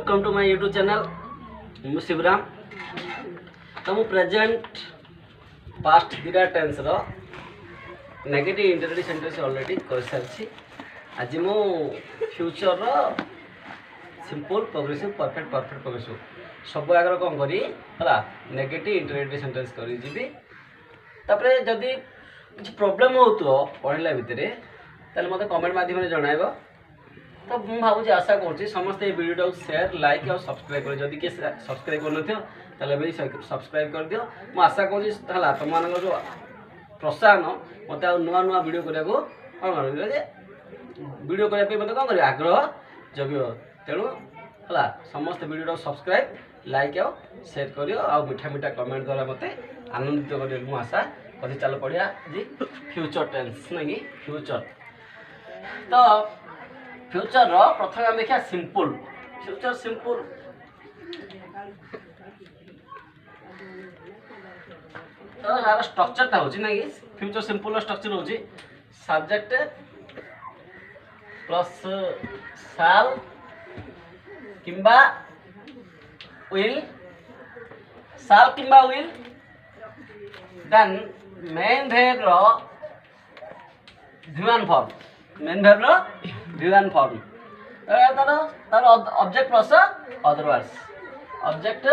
Welcome to my YouTube channel मु शिवराम। तो मु प्रेजेंट पास्ट दुटा टेन्स रो नेगेटिव इंटरव्यू सेंटेंस ऑलरेडी कर सारी। आज मु फ्यूचर रो सिंपल प्रोग्रेसिव परफेक्ट प्रोग्रेसिव सब आगर कौन करी हला नेगेटिव इंटरव्यू सेंटेंस करी जीबी। तापरे जदी किछ प्रॉब्लम होतो पढ़ला भितरे ताले मते कमेंट माध्यम जणाइबो। तो मुझे भावी आशा करुँच समस्त ये वीडियो शेयर लाइक और सब्सक्राइब कर जदि किए सब्सक्राइब कर भी सब्सक्राइब कर दियो। मुझे आशा करा तुम मान जो प्रोत्साहन मत नुआ नुआ वीडियो करने को कौन कर वीडियो करने मत कौन कर आग्रह जगह तेणु है समस्त वीडियो सब्सक्राइब लाइक और शेयर करियो आ मीठा मीठा कमेंट द्वारा मत आनंदित कर मुझे आशा करी। चलो पढ़िया जी फ्यूचर टेंस नहीं फ्यूचर। तो फ्यूचर रो प्रथम आम देखिए सिंपल फ्यूचर सिंपल तो यार स्ट्रक्चर होची ना कि फ्यूचर सिंपल स्ट्रक्चर होची सब्जेक्ट प्लस साल किंबा विल साल किंबा विल देन मेन वर्ब रो भिवान फॉर्म मेन वर्ब रो भिवान फॉर्म तार तार object plus otherwise object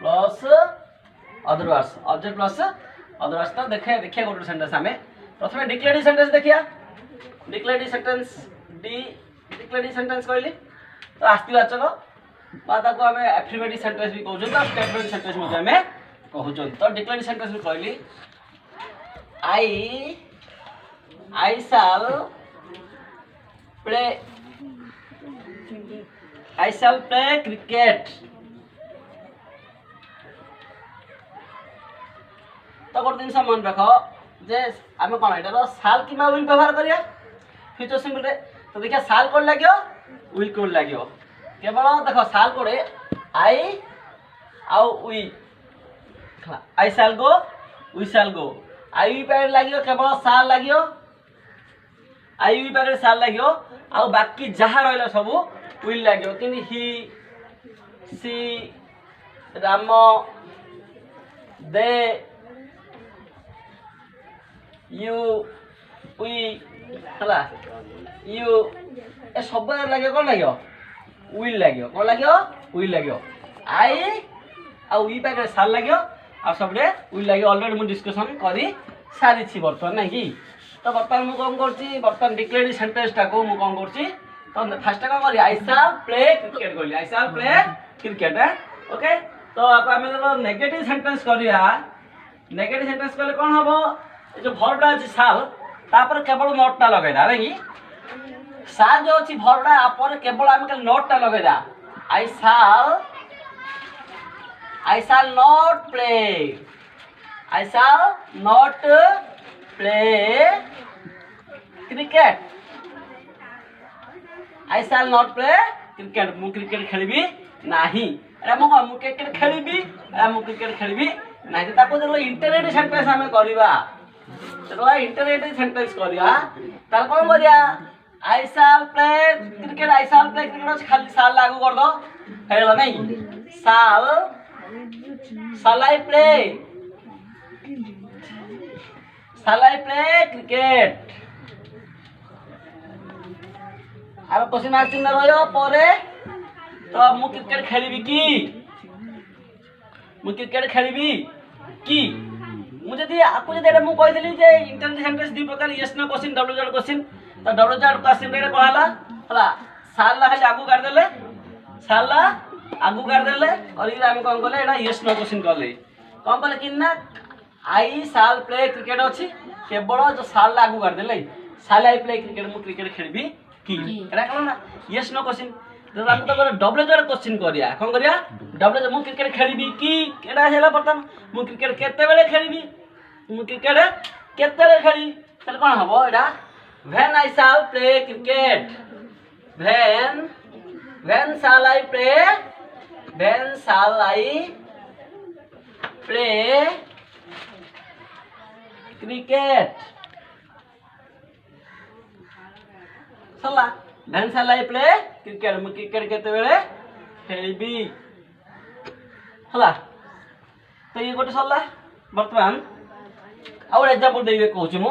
plus otherwise object plus otherwise. तो देखिए देखिए गोटे सेंटेंस आम प्रथम डिक्लेरेटिव सेंटेंस देखिया डिक्लेरेटिव सेंटेंस डिक्लेरेटिव सेंटेंस कहली तो आस्तिवाचक ताको आम एफर्मेटिव सेंटेंस भी कहूँ तो स्टेटमेंट सेंटेंस आम कहूँ। तो डिक्लेरेटिव सेंटेंस भी कहली आई शैल प्ले क्रिकेट। तो गोटे जिन मन रख जे आम कौन यहाँ साल कि विल व्यवहार करिया फ्यूचर सिंपल रे। तो देखिए साल कौन लगे विल कौन लगे केवल देख साल कोड़े आई आउ we I shall go we shall go I we पैकेट लगे केवल साल लगे आई वी पैकेट साल लगे आ बाकी जहाँ रहा सब विल लगे कि ही सी राम दे यू वी है यू ए सब लगे कौन लगे विल लगे कौन लगे विल लगे आई आउ वी पैकेट साल लगे आ सब विल लगे ऑलरेडी मुझे डिस्कसन कर सारी बर्तमान ना कि। तो बर्तमान मुझे कौन कर बर्तमान डिक्लेरेटिव सेंटेंस टाक मुझे कौन कर तो फास्ट कौन कर आई शैल प्ले क्रिकेट कहली आई शैल प्ले क्रिकेट ओके। तो आम नेगेटिव सेंटेंस करिया नेगेटिव सेंटेंस कले कौन हम जो भर्बटा अच्छी साल तापर केवल नोटटा लगेदा नहीं साल जो अच्छी भर्बटा आप केवल आम नोटटा लगेदा I shall not play I shall not play cricket I shall not play cricket मु क्रिकेट खेलिबी नाही एटा मु क्रिकेट खेलिबी एटा मु क्रिकेट खेलिबी नाही। ताको जो इंटरनेट सेंटेंस आमे करबा तो इंटरनेट सेंटेंस करिया तार कोन करिया आई शैल प्ले क्रिकेट खाली साल लागू कर दो हेला नहीं साल आई प्ले क्रिकेट आरो क्वेश्चन मार्क चिन्ह रहियो परे तो मु क्रिकेट खेलिबी कि मुझे दी आपको जदि मु कहितली जे इंटरनेट सेंटेंस दी प्रकार yes no question W Z question तो डब्ल्यू जेड क्वेश्चन रे कहला हला साल ला खाली आगु काट देले साल ला आगु काट देले और हम कोन करले एटा यस नो क्वेश्चन करले कोन कहले कि ना आई शैल प्ले क्रिकेट अछि केवल जो साल ला आगु काट देले साल आई प्ले क्रिकेट मु क्रिकेट खेलबी कि एटा कहला ना यस नो क्वेश्चन। तो हम तो डब्ल्यू जेड क्वेश्चन करिया कोन करिया डब्ल्यू मु क्रिकेट खेलबी कि एटा हेला बर्तन मु क्रिकेट केते बेले खेलबी मु क्रिकेट केते बेले खेली तले कोन हबो एटा when I shall play cricket when shall I play cricket सरला when shall I play cricket मु क्रिकेट केते बेले खेबी हला तो ये गोटे सरला बर्तमान आउ एग्जांपल देबे कहूची मु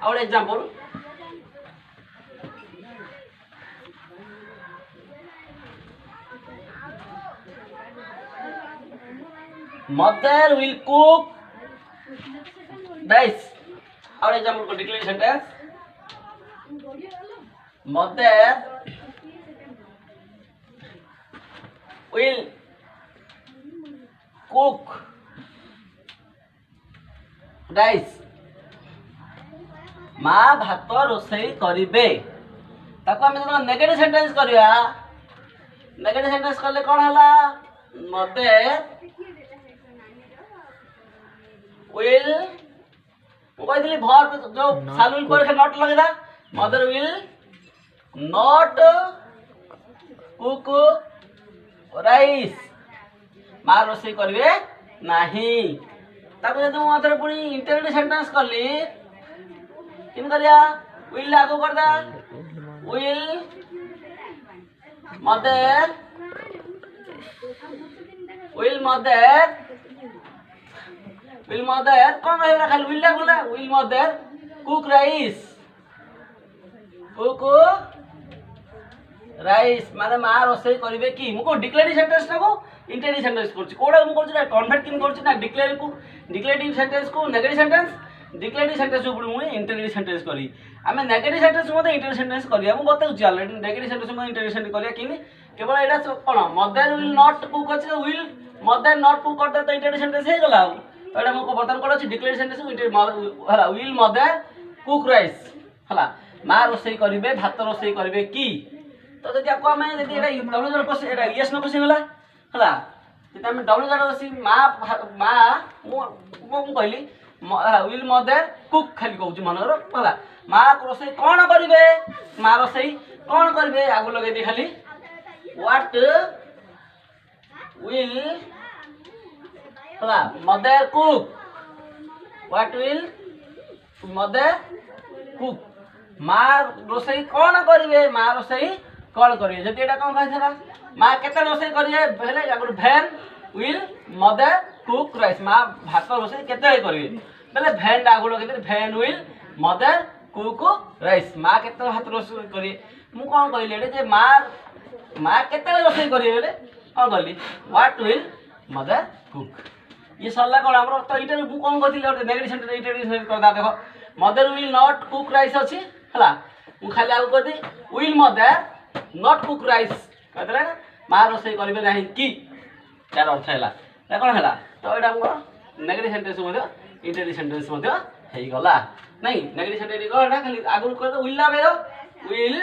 आउ example mother will cook rice और एग्जांपल को declare sentence mother will cook rice माँ भात रोसई करिबे ताको हम जब नेगेटिव सेंटेंस करिया नेगेटिव सेंटेंस करले कोन हला मदर विल कहली भर जो सालुल पर नॉट लगेदा mother will not cook rice माँ रोसई करिवे नाही ताको जब मु अथर पुनी इंटरव्यू सेंटेंस करली किन करिया विल लागू कर दा विल मदर कौन रहेगा खाली विल लागूला विल मदर कुक राइस माने माँ रोसई करिवे कि मु को डिक्लेरेटिव सेंटेंस को इंटरव्यू सेंटेंस करछि कोडा मु करछि ना कन्वर्ट किन करछि ना डिक्लेरेटिव सेंटेंस को नेगेटिव सेंटेंस डिक्लेरेटिव सेंटेंस ऊपर मु इंटरव्यू सेंटेंस करी आमे नेगेटिव सेंटेंस मते इंटरव्यू सेंटेंस करिया मु बताउ ऑलरेडी नेगेटिव सेंटेंस मते इंटरव्यू सेंटेंस करिया किनी केवल एटा कोन मदर विल नॉट कुक अछि विल मदर नॉट कुक करते तो इंटरव्यू सेंटेंस हे गला एटा मु को बर्तन कोन अछि डिक्लेरेटिव सेंटेंस इंटरव्यू हला विल मदर कुक राइस हला माँ रोसई करिवे भात रोसई करिवे की तो जदि आपको हमें जदि एटा डब्ल्यू जर क्वेश्चन एटा यस नो क्वेश्चन होला हला जदि हम डब्ल्यू जर अछि माँ मु कहली विल मदर कुक खाली कहूँ मनर हला माँ रोसई कौन करिवे माँ रोसई कौन करिवे आगु लगे दी खाली व्हाट विल हला mother cook what will mother cook माँ रोसई कौन करिवे माँ रोसई कौन करिवे जदि एटा कौन कहथरा माँ केते रोसई करिवे पहले आगु भैन विल मदर कुक राइस माँ भात रोसई केते करिवे पहले भैन आगु लगे भैन विल मदर कुक राइस माँ केते भात रोसई करिवे मु कौन कहली एटे जे माँ केते रोसई करिवे बेले कौन कहली व्हाट विल मदर कुक ये सरला कौन हमरो तो इटा मु कौन कहली नेगेटिव सेंटेंस इंटरव्यू कर दा देखो mother will not cook rice अछि हला मु खाली आगु कर दी will mother not cook rice कहतला ना माँ रोसई करिवे नाही की तार अर्थ हैला ता कोन हैला तो एटा मो नेगेटिव सेंटेंस मध्य इंटरव्यू सेंटेंस मध्य हेई गला नहीं नेगेटिव सेंटेंस को ना खाली आगु कर दो विल ला बेरो विल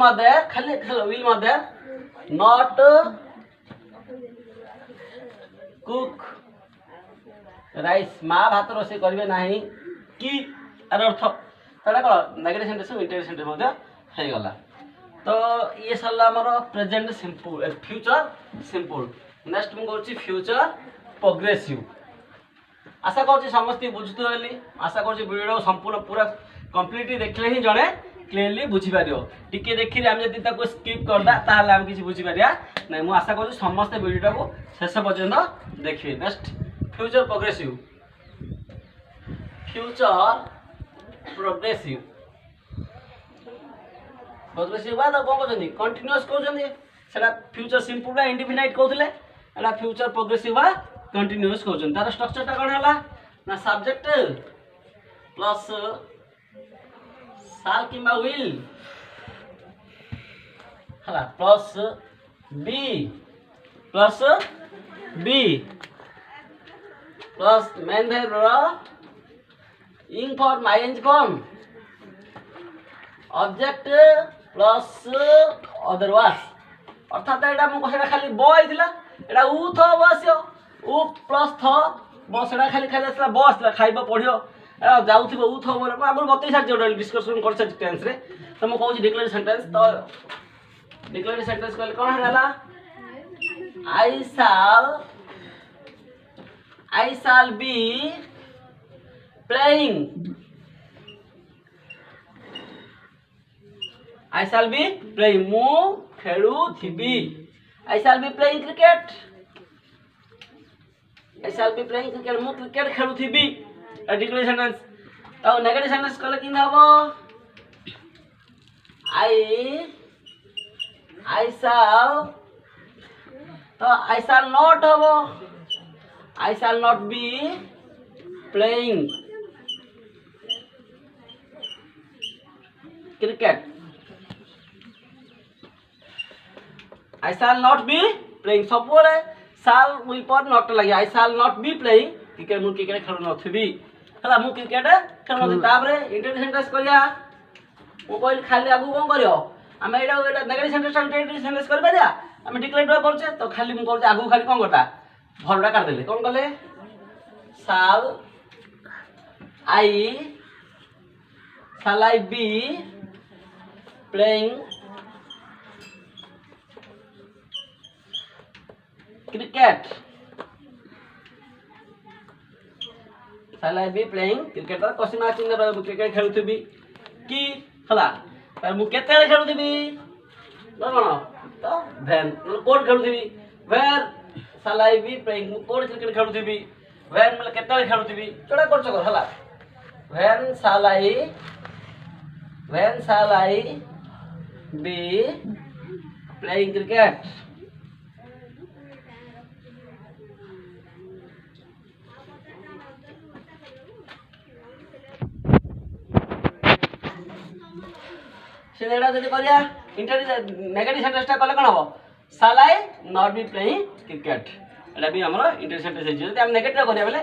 मदर खाली will mother not cook rice माँ भात रोसई करिवे नाही की तार अर्थ ताला कोन नेगेटिव सेंटेंस इंटरव्यू सेंटेंस मध्य हेई गला तो ये सरला हमर present simple future simple next मु करछि फ्यूचर प्रोग्रेसिव आशा करछि समस्त बुझतु हली आशा करछि वीडियो संपूर्ण पूरा कंप्लीटली देखले ही जणे क्लियरली बुझी पारियो टिके देखि हम जति ताको स्किप करदा ताहाले हम किछि बुझी पारिया नै मु आशा करछि समस्त वीडियो को शेष पर्यंत देखिए नेक्स्ट फ्यूचर प्रोग्रेसिव प्रोग्रेसिव बाद कौन कहते कंटिन्यूअस कहते सेटा फ्यूचर सिंपल बा इंडिफिनाइट कहते एटा फ्यूचर प्रोग्रेसिव बा कंटिन्यूअस कहते तार स्ट्रक्चर टा कौन है ना सब्जेक्ट प्लस साल किंबा विल हला plus B plus main verb ing for ing form object plus other वास अर्थात एटा मु कहला खाली ब आइथिला एटा उ थ बस्यो उ प्लस थ बस एटा खाली खाली असला बस खाइबा पढियो एटा जाउथिबो उ थ बोले आगु बतै सार जोडल डिस्कशन कर छ टेंस रे तो मु कहू डिक्लेरेटिव सेंटेंस तो डिक्लेरेटिव सेंटेंस कहले कोन हला I shall be playing I shall be playing ମୁଁ ଖେଳୁଥିବି I shall be playing cricket I shall be playing cricket ମୁଁ କ୍ରିକେଟ ଖେଳୁଥିବି डिक्लेरेशन सेंटेंस तो नेगेटिव सेंटेंस कले कि हबो I shall तो I shall not हबो I shall not be playing cricket I shall not be playing सबरे shall will पर not लगे I shall not be playing cricket मु क्रिकेट खेल नथिबी हला मु क्रिकेट खेल नथि ताबरे इंटेंशन सेंटेंस करिया मु कहली खाली आगु कोन करियो हम एटा नेगेटिव सेंटेंस इंटेंशन सेंटेंस कर परिया हम डिक्लेयर करछे तो खाली मु करछे आगु खाली कोन करता भरडा काट देले कोन कले shall I be playing cricket shall I be playing cricket तो क्वेश्चन मार्क चिन्ह रहबो क्रिकेट खेलुथिबी की हला पर मु केते खेलुथिबी कोन तो व्हेन कोड खेलुथिबी where shall I be playing मु कोड क्रिकेट खेलुथिबी व्हेन मतलब केते खेलुथिबी चोडा करछ कर हला when shall I be playing cricket सेडा जदी करिया नेगेटिव सेंटेंस ता कले कोन हबो shall I not be playing cricket एटा भी हमरो इंटेंशन सेंटेंस है जदी हम नेगेटिव करिया बेले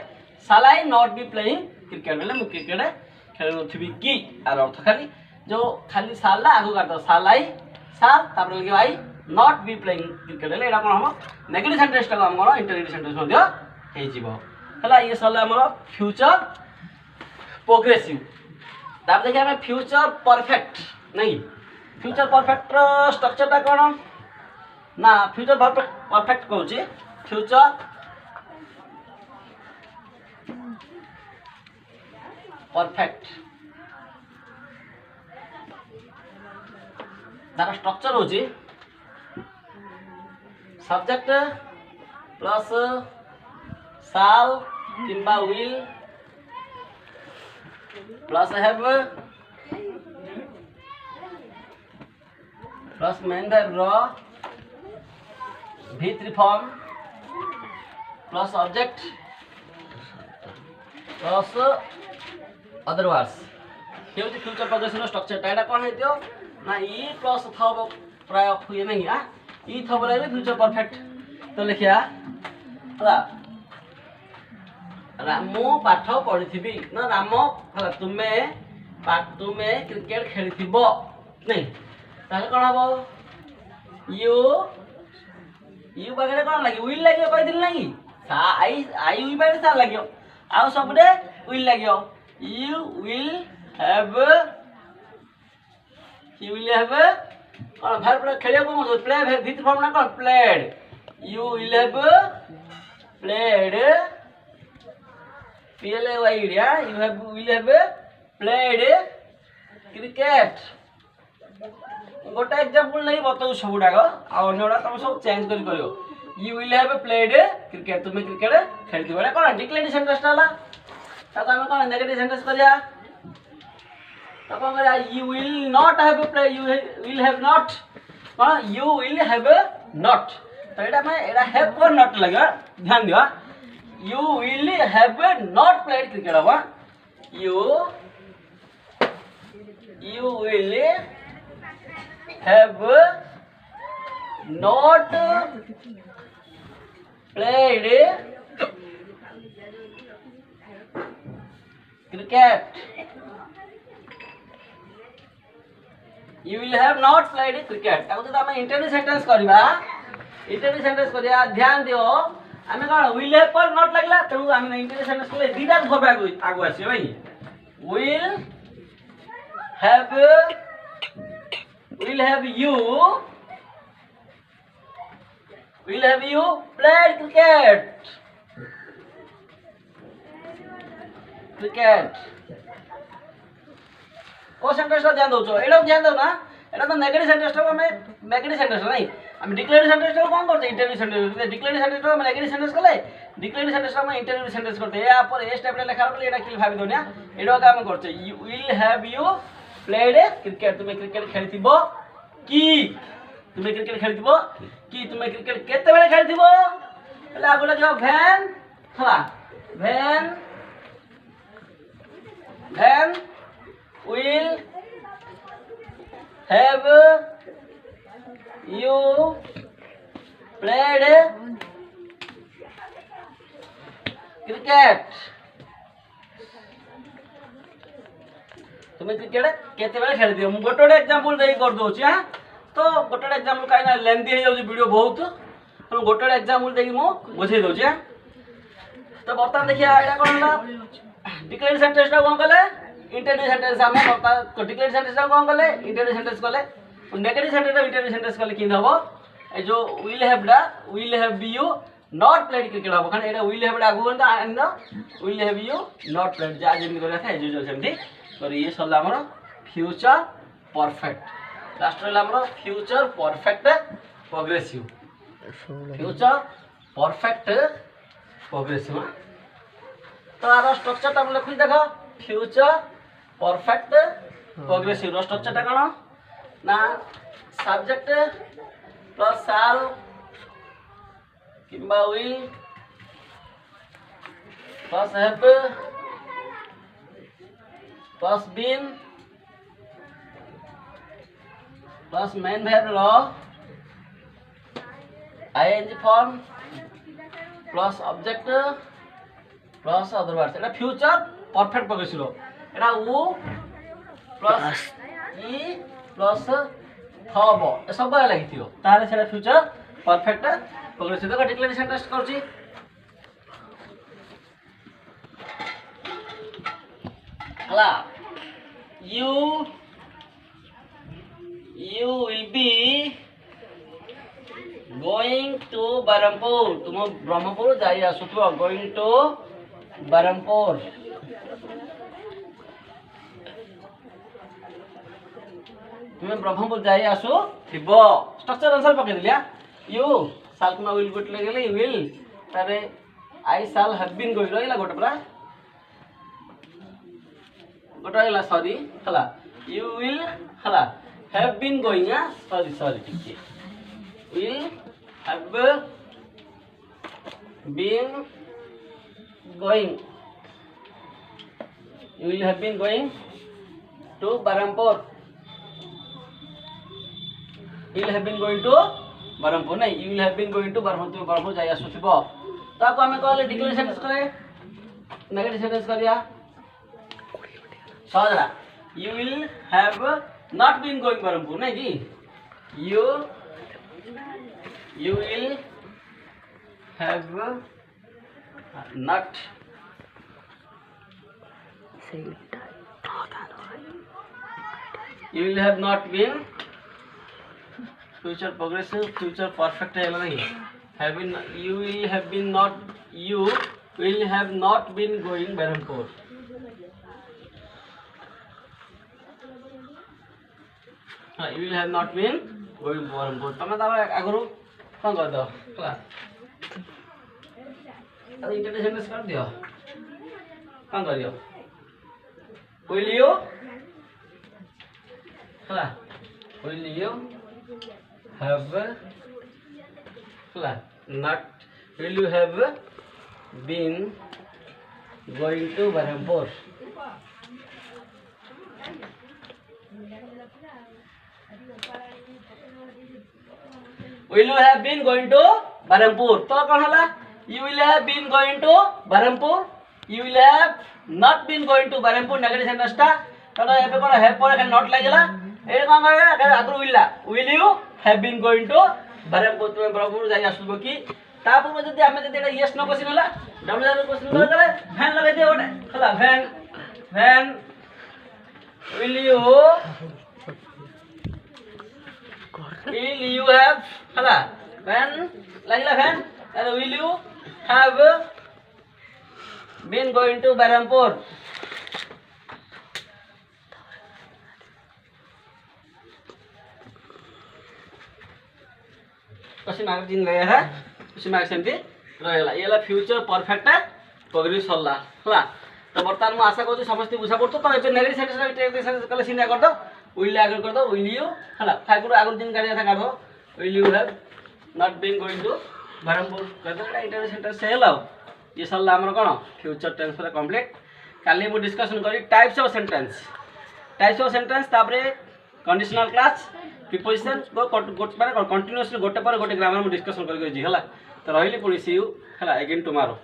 shall I not be playing cricket बेले मु क्रिकेट खेल नथिबी की आर अर्थ खाली जो खाली shall ला आगु काट shall I shall तापर लगे I not be playing cricket बेले एटा कोन हम नेगेटिव सेंटेंस ता हमरो इंटेंशन सेंटेंस मध्य हे जीवो हला ये सला हमरो फ्यूचर प्रोग्रेसिव ताप देखिए हमें फ्यूचर परफेक्ट नहीं फ्यूचर परफेक्ट स्ट्रक्चर ता कोन ना फ्यूचर परफेक्ट कहूची फ्यूचर परफेक्ट तार स्ट्रक्चर होची सब्जेक्ट प्लस shall किंबा will plus have plus main verb रो V3 form plus object plus other words हे होची फ्यूचर प्रोग्रेसिव स्ट्रक्चर टाइडा कोन हेतियो ना ई प्लस थब प्राय हुए नहीं आ ई थब रे फ्यूचर परफेक्ट तो लिखिया हला रामो पाठ पढिथिबी ना रामो हला तुमे क्रिकेट खेलिथिबो नहीं ताले कोन हबो यू बागरे कोन लागि विल लागि कहि दिल लागि आई विल बागरे सा लागियो आ सबरे विल लागियो you will have कोन verb खेलियो को मतलब प्ले विथ फॉर्म ना कोन played you will have played play idea you will have played cricket गोटा एग्जांपल नहीं बताऊ सबुडा को आ अन्यडा तुम सब चेंज करियो you will have played cricket तुम क्रिकेट खेलती बडा कोन डिक्लेरेशन सेंटेंस ला ताको हम कोन नेगेटिव सेंटेंस करिया ताको करिया you will not have play you will have not cone you will have not तो एटा मैं एटा have और not लगा ध्यान दियो you will have not played cricket हवा you will have not played cricket you will have not played cricket ताको तो हम इंटेंडिव सेंटेंस करबा इंटेंडिव सेंटेंस करिया ध्यान दियो हमें कोन will have पर not लागला त हम इंटेंडिव सेंटेंस करले दीटा भरबा आगु आसी भाई will have you played cricket को सेंटेंस ध्यान दो एडो ध्यान दो ना এটা তো নেগেটিভ সেন্টেন্সটাকে আমি নেগেটিভ সেন্টেন্স নাই আমি ডিক্লেয়ারিং সেন্টেন্সটাকে কোন করছে ইন্টারভিউ সেন্টেন্স ডিক্লেয়ারিং সেন্টেন্সটা আমি নেগেটিভ সেন্টেন্স কলে ডিক্লেয়ারিং সেন্টেন্সটা আমি ইন্টারভিউ সেন্টেন্স করতে এর পর এই স্টেপটা লেখার পরে এটা কি ভাবি দুনিয়া এটাকে আমি করছে you will have you played a cricket তুমি ক্রিকেট খেলিথিব কি তুমি ক্রিকেট খেলিথিব কি তুমি ক্রিকেট কেতেবেলে খেলিথিব তাহলে আগু লাগিব ভ্যান হলা van van will have you played cricket तुम्हें क्रिकेट केते बेले खेल दियो गोटे गोटे एग्जांपल देई कर दोची हां तो गोटे गोटे एग्जांपल काई ना लेंथी हो जाउची वीडियो बहुत तो गोटे गोटे एग्जांपल देई मो बुझे दोची हां तो बर्तमान देखिया एटा कोन होला डिक्लेरेशन सेंटेंस टा कोन कले इंटरव्यू सेंटेंस आमे बता तो डिक्लेरेशन सेंटेंस टा कोन कले इंटरव्यू सेंटेंस कले नेगेटिव सेंटेंस टा इंटरव्यू सेंटेंस कले किन हबो ए जो will have you not played cricket हबो खान एटा विल हैव आगु बंद आन will have you not played जा जेमि करा था जो सेमति और ये सला हमर फ्यूचर परफेक्ट लास्ट रे हमर future perfect progressive future perfect progressive तो आर स्ट्रक्चर टा लिखि देखो फ्यूचर परफेक्ट प्रोग्रेसिव रो स्ट्रक्चर टा कोन ना सब्जेक्ट प्लस शाल किंबा will plus have plus been plus main verb लो ING form plus object plus other words एटा फ्यूचर परफेक्ट प्रोग्रेसिव एटा उ प्लस ई प्लस हबो ए सब लागिथियो तारे सेटा फ्यूचर परफेक्ट प्रोग्रेसिव का डिक्लेरेशन टेस्ट करछि हला you will be going to Berhampur तुम ब्रह्मपुर जाई आसुथो going to Berhampur तुम ब्रह्मपुर जाई आसु थिबो स्ट्रक्चर आंसर पके दिलिया you साल कुमा will गोट लगेले will तारे I shall have been going रहिला गोट परा गोटाइला सॉरी हला you will हला have been going sorry ठीक है will have been going you will have been going to Berhampur you will have been going to Berhampur नहीं you will have been going to Berhampur तो Berhampur जाई आसुथिबो तो आपको हमें कहले डिक्लेरेशन सेंटेंस करे नेगेटिव सेंटेंस करिया सहजरा you will have not been going Berhampur नहीं जी you will have not you will have not been future progressive future perfect है नहीं have been you will have been not you will have not been going Berhampur you will have not been going Berhampur तमे त आगरु कोन कर दो हला अब internet sentence कर दियो कोन करियो will you हला will you have हला not will you have been going to Berhampur will you have been going to Berhampur तो कौन हला you will have been going to Berhampur you will have not been going to Berhampur negative sentence टा तो एबे कोन have पर एखन not लागेला ए कोन करे आगु will you have been going to Berhampur तुम ब्रह्मपुर जाई आसुबो की तापर में जदी हमें जदी एटा यस नो क्वेश्चन होला डब्ल्यू क्वेश्चन करे फैन लगा दे ओटे हला फैन will you have हला फैन लागला fan and will you have been going to Berhampur question mark चिन्ह लगे है क्वेश्चन मार्क सेमती रहला ये ला फ्यूचर परफेक्ट प्रोग्रेस सरला हला तो बर्तमान मु आशा करू समस्त बुझा पड़तो तो एबे नेगेटिव सेंटेंस कले सीन कर दो विल आगे कर दो विल यू हला फाइव आगे दिन गाड़ी था काढो will you have not been going to Berhampur कर दो एटा इंटरव्यू सेंटेंस से हला ये सरला हमर कोन फ्यूचर टेंस पर कंप्लीट काली मु डिस्कशन करी टाइप्स ऑफ सेंटेंस तापरे कंडीशनल क्लास प्रीपोजिशन माने कंटीन्यूअसली गोटे पर गोटे ग्रामर मु डिस्कशन कर जी हला तो रहिली पुणी सी यू हला अगेन टुमारो।